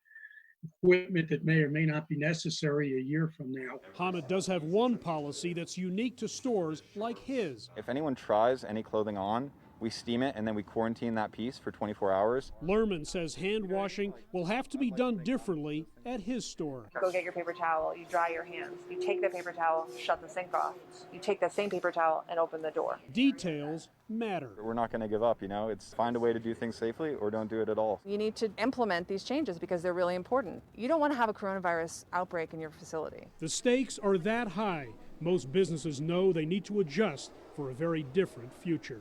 equipment that may or may not be necessary a year from now. Hamid does have one policy that's unique to stores like his. If anyone tries any clothing on, we steam it and then we quarantine that piece for 24 hours. Lerman says hand washing will have to be done differently at his store. Go get your paper towel, you dry your hands. You take the paper towel, shut the sink off. You take that same paper towel and open the door. Details matter. We're not going to give up, It's find a way to do things safely or don't do it at all. You need to implement these changes because they're really important. You don't want to have a coronavirus outbreak in your facility. The stakes are that high. Most businesses know they need to adjust for a very different future.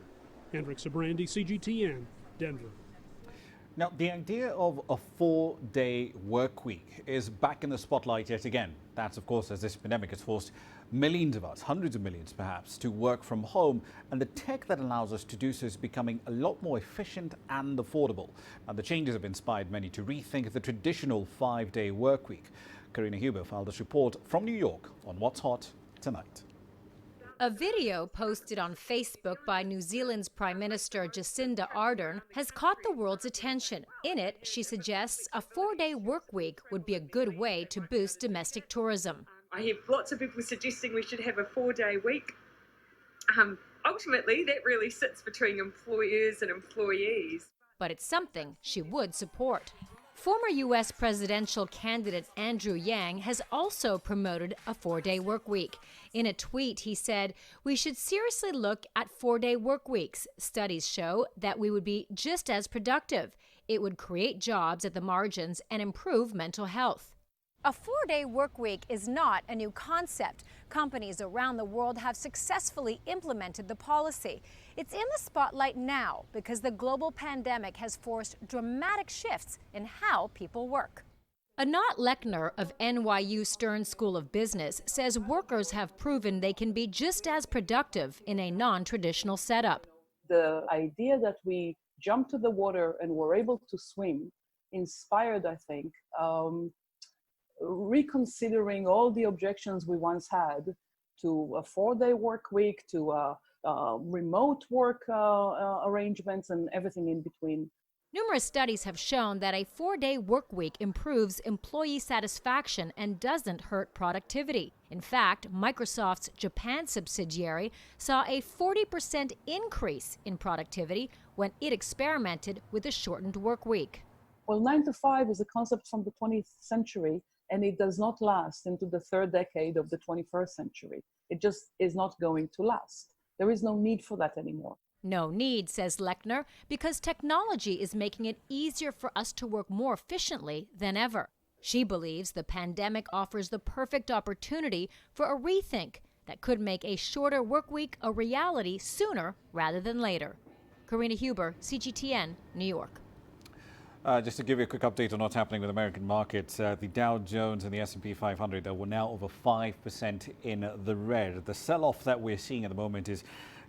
Hendrik Sabrandi, CGTN, Denver. Now, the idea of a 4-day work week is back in the spotlight yet again. That's, of course, as this pandemic has forced millions of us, hundreds of millions perhaps, to work from home. And the tech that allows us to do so is becoming a lot more efficient and affordable. And the changes have inspired many to rethink the traditional 5-day work week. Karina Huber filed this report from New York on What's Hot Tonight. A video posted on Facebook by New Zealand's Prime Minister Jacinda Ardern has caught the world's attention. In it, she suggests a 4-day work week would be a good way to boost domestic tourism. I hear lots of people suggesting we should have a 4-day week. Ultimately, that really sits between employers and employees. But it's something she would support. Former U.S. presidential candidate Andrew Yang has also promoted a 4-day work week. In a tweet, he said, "We should seriously look at 4-day work weeks. Studies show that we would be just as productive. It would create jobs at the margins and improve mental health." A 4-day work week is not a new concept. Companies around the world have successfully implemented the policy. It's in the spotlight now because the global pandemic has forced dramatic shifts in how people work. Anat Lechner of NYU Stern School of Business says workers have proven they can be just as productive in a non-traditional setup. The idea that we jumped to the water and were able to swim inspired, I think, reconsidering all the objections we once had to a 4-day work week, to remote work arrangements and everything in between. Numerous studies have shown that a 4-day work week improves employee satisfaction and doesn't hurt productivity. In fact, Microsoft's Japan subsidiary saw a 40% increase in productivity when it experimented with a shortened work week. Well, 9 to 5 is a concept from the 20th century, and it does not last into the third decade of the 21st century. It just is not going to last. There is no need for that anymore. No need, says Lechner, because technology is making it easier for us to work more efficiently than ever. She believes the pandemic offers the perfect opportunity for a rethink that could make a shorter work week a reality sooner rather than later. Karina Huber, CGTN, New York. Just to give you a quick update on what's happening with American markets, the Dow Jones and the S&P 500 were now over 5% in the red. The sell-off that we're seeing at the moment is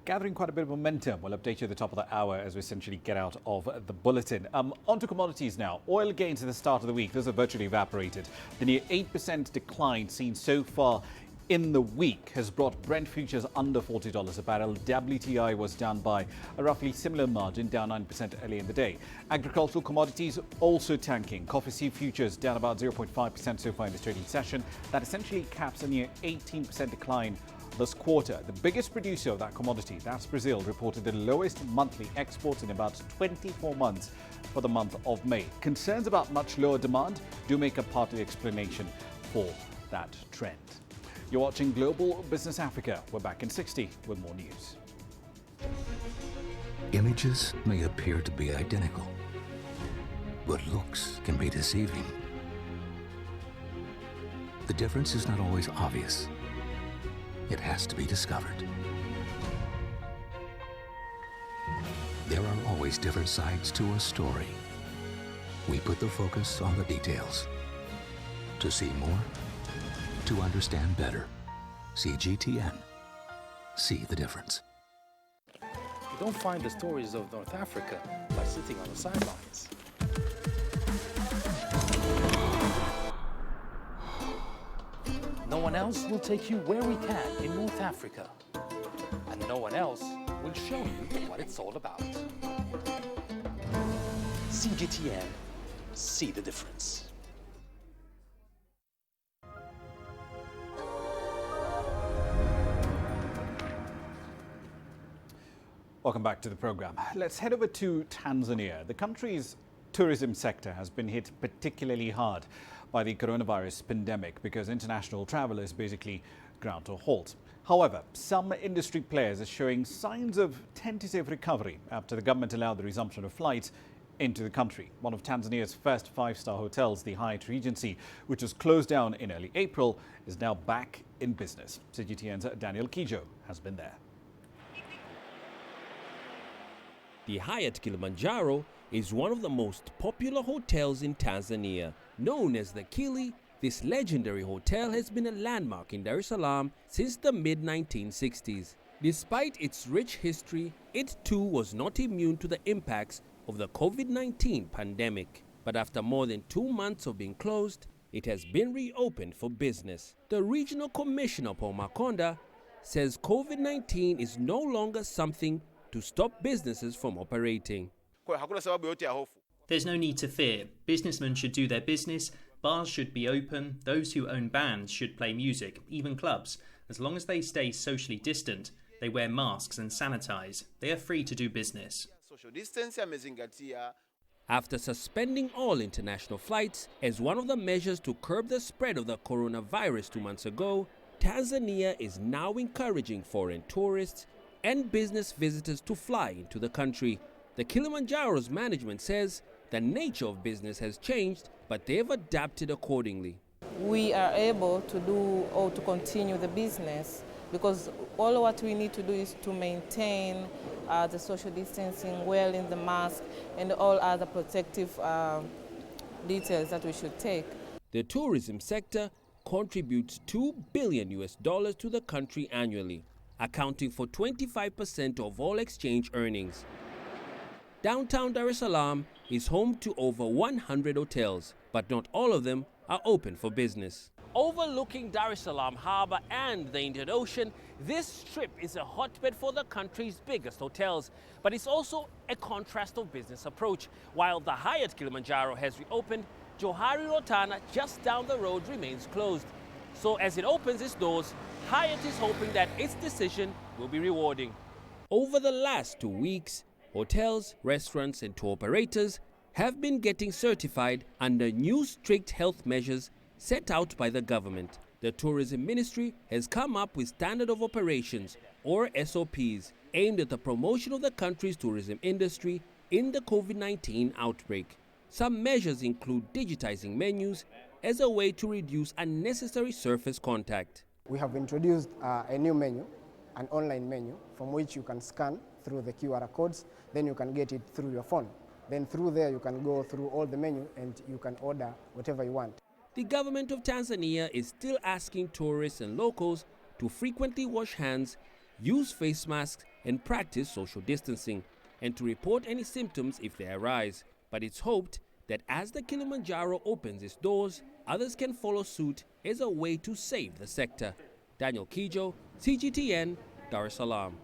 gathering quite a bit of momentum. We'll update you at the top of the hour as we essentially get out of the bulletin. On to commodities now. Oil gains at the start of the week, those have virtually evaporated. The near 8% decline seen so far in the week has brought Brent futures under $40 a barrel. WTI was down by a roughly similar margin, down 9% early in the day. Agricultural commodities also tanking. Coffee seed futures down about 0.5% so far in this trading session. That essentially caps a near 18% decline this quarter. The biggest producer of that commodity, that's Brazil, reported the lowest monthly exports in about 24 months for the month of May. Concerns about much lower demand do make up part of the explanation for that trend. You're watching Global Business Africa. We're back in 60 with more news. Images may appear to be identical, but looks can be deceiving. The difference is not always obvious. It has to be discovered. There are always different sides to a story. We put the focus on the details. To see more, to understand better. CGTN. See the difference. You don't find the stories of North Africa by sitting on the sidelines. No one else will take you where we can in North Africa. And no one else will show you what it's all about. CGTN, see the difference. Welcome back to the program. Let's head over to Tanzania. The country's tourism sector has been hit particularly hard by the coronavirus pandemic because international travel is basically ground to a halt. However, some industry players are showing signs of tentative recovery after the government allowed the resumption of flights into the country. One of Tanzania's first five-star hotels, the Hyatt Regency, which was closed down in early April, is now back in business. CGTN's Daniel Kijo has been there. The Hyatt Kilimanjaro is one of the most popular hotels in Tanzania. Known as the Kili, this legendary hotel has been a landmark in Dar es Salaam since the mid-1960s. Despite its rich history, it too was not immune to the impacts of the COVID-19 pandemic. But after more than 2 months of being closed, it has been reopened for business. The regional commissioner, Paul Makonda, says COVID-19 is no longer something to stop businesses from operating. There's no need to fear. Businessmen should do their business, bars should be open, those who own bands should play music, even clubs. As long as they stay socially distant, they wear masks and sanitize, they are free to do business. After suspending all international flights as one of the measures to curb the spread of the coronavirus 2 months ago, Tanzania is now encouraging foreign tourists and business visitors to fly into the country. The Kilimanjaro's management says the nature of business has changed, but they've adapted accordingly. We are able to do or to continue the business because all what we need to do is to maintain the social distancing, wearing the mask, and all other protective details that we should take. The tourism sector contributes $2 billion to the country annually, accounting for 25% of all exchange earnings. Downtown Dar es Salaam is home to over 100 hotels, but not all of them are open for business. Overlooking Dar es Salaam Harbour and the Indian Ocean, this strip is a hotbed for the country's biggest hotels, but it's also a contrast of business approach. While the Hyatt Kilimanjaro has reopened, Johari Rotana just down the road remains closed. So as it opens its doors, Hyatt is hoping that its decision will be rewarding. Over the last 2 weeks, hotels, restaurants and tour operators have been getting certified under new strict health measures set out by the government. The Tourism Ministry has come up with Standard of Operations, or SOPs, aimed at the promotion of the country's tourism industry in the COVID-19 outbreak. Some measures include digitizing menus as a way to reduce unnecessary surface contact. We have introduced a new menu, an online menu, from which you can scan through the QR codes, then you can get it through your phone. Then through there you can go through all the menu and you can order whatever you want. The government of Tanzania is still asking tourists and locals to frequently wash hands, use face masks and practice social distancing, and to report any symptoms if they arise. But it's hoped that as the Kilimanjaro opens its doors, others can follow suit as a way to save the sector. Daniel Kijo, CGTN, Dar es Salaam.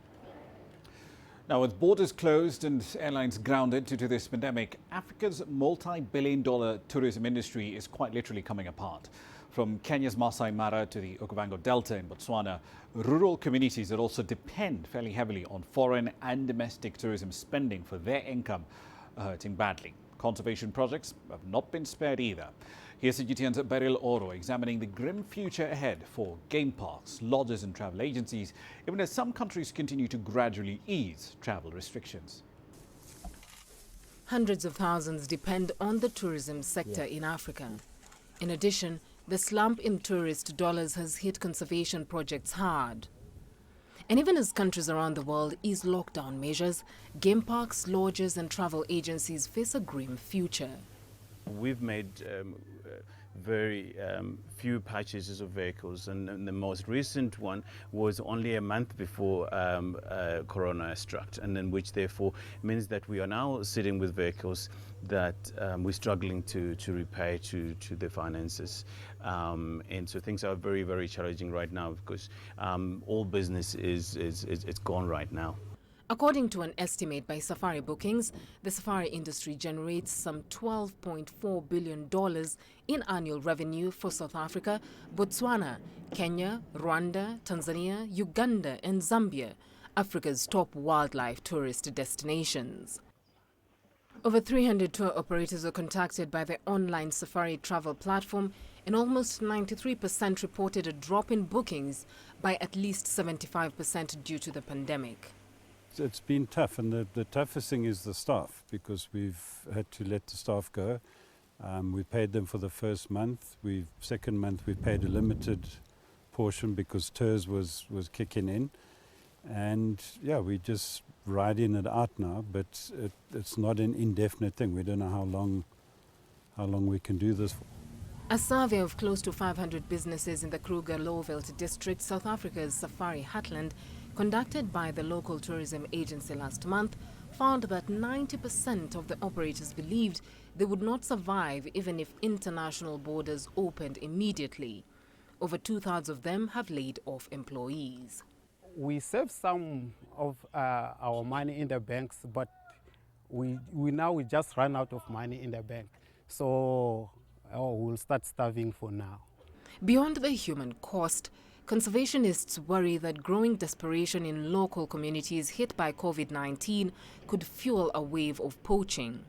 Now, with borders closed and airlines grounded due to this pandemic, Africa's multi-billion-dollar tourism industry is quite literally coming apart. From Kenya's Masai Mara to the Okavango Delta in Botswana, rural communities that also depend fairly heavily on foreign and domestic tourism spending for their income are hurting badly. Conservation projects have not been spared either. Here's CGTN's Beryl Oro examining the grim future ahead for game parks, lodges and travel agencies, even as some countries continue to gradually ease travel restrictions. Hundreds of thousands depend on the tourism sector in Africa. In addition, the slump in tourist dollars has hit conservation projects hard. And even as countries around the world ease lockdown measures, game parks, lodges and travel agencies face a grim future. We've made very few purchases of vehicles, and the most recent one was only a month before Corona struck, and in which therefore means that we are now sitting with vehicles that we're struggling to repay to the finances, and so things are very, very challenging right now because all business is gone right now. According to an estimate by Safari Bookings, the safari industry generates some $12.4 billion in annual revenue for South Africa, Botswana, Kenya, Rwanda, Tanzania, Uganda and Zambia, Africa's top wildlife tourist destinations. Over 300 tour operators were contacted by the online safari travel platform, and almost 93% reported a drop in bookings by at least 75% due to the pandemic. It's been tough, and the toughest thing is the staff, because we've had to let the staff go. We paid them for the first month. Second month we paid a limited portion because TERS was kicking in, and yeah, we just riding it out now. But it's not an indefinite thing. We don't know how long we can do this for. A survey of close to 500 businesses in the Kruger-Lowveld district, South Africa's Safari Heartland, conducted by the local tourism agency last month, found that 90% of the operators believed they would not survive even if international borders opened immediately. Over 2/3 of them have laid off employees. We save some of our money in the banks, but we just run out of money in the bank. So we'll start starving for now. Beyond the human cost, conservationists worry that growing desperation in local communities hit by COVID-19 could fuel a wave of poaching.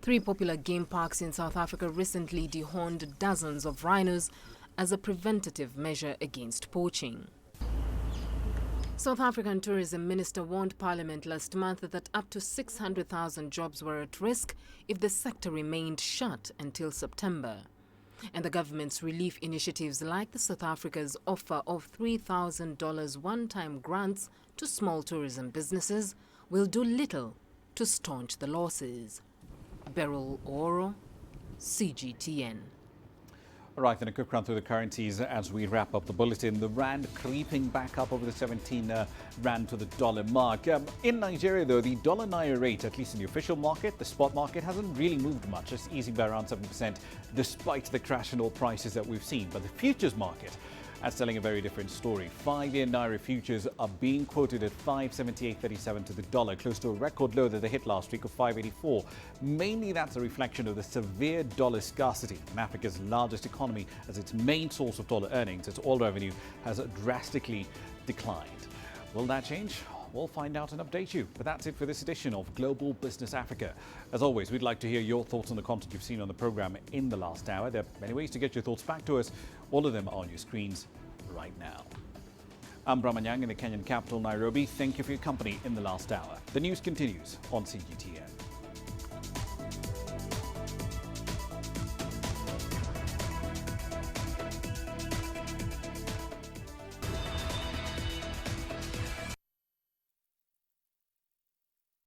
3 popular game parks in South Africa recently dehorned dozens of rhinos as a preventative measure against poaching. South African Tourism Minister warned Parliament last month that up to 600,000 jobs were at risk if the sector remained shut until September. And the government's relief initiatives, like the South Africa's offer of $3,000 one-time grants to small tourism businesses, will do little to staunch the losses. Beryl Oro, CGTN. All right, then a quick run through the currencies as we wrap up the bulletin. The rand creeping back up over the 17 rand to the dollar mark. In Nigeria, though, the dollar-naira rate, at least in the official market, the spot market, hasn't really moved much. It's easing by around 7% despite the crash in oil prices that we've seen. But the futures market is telling a very different story. 5-year Naira futures are being quoted at 578.37 to the dollar, close to a record low that they hit last week of 584. Mainly that's a reflection of the severe dollar scarcity in Africa's largest economy, as its main source of dollar earnings, its oil revenue, has drastically declined. Will that change? We'll find out and update you. But that's it for this edition of Global Business Africa. As always, we'd like to hear your thoughts on the content you've seen on the program in the last hour. There are many ways to get your thoughts back to us. All of them are on your screens right now. I'm Ramah Nyang in the Kenyan capital, Nairobi. Thank you for your company in the last hour. The news continues on CGTN.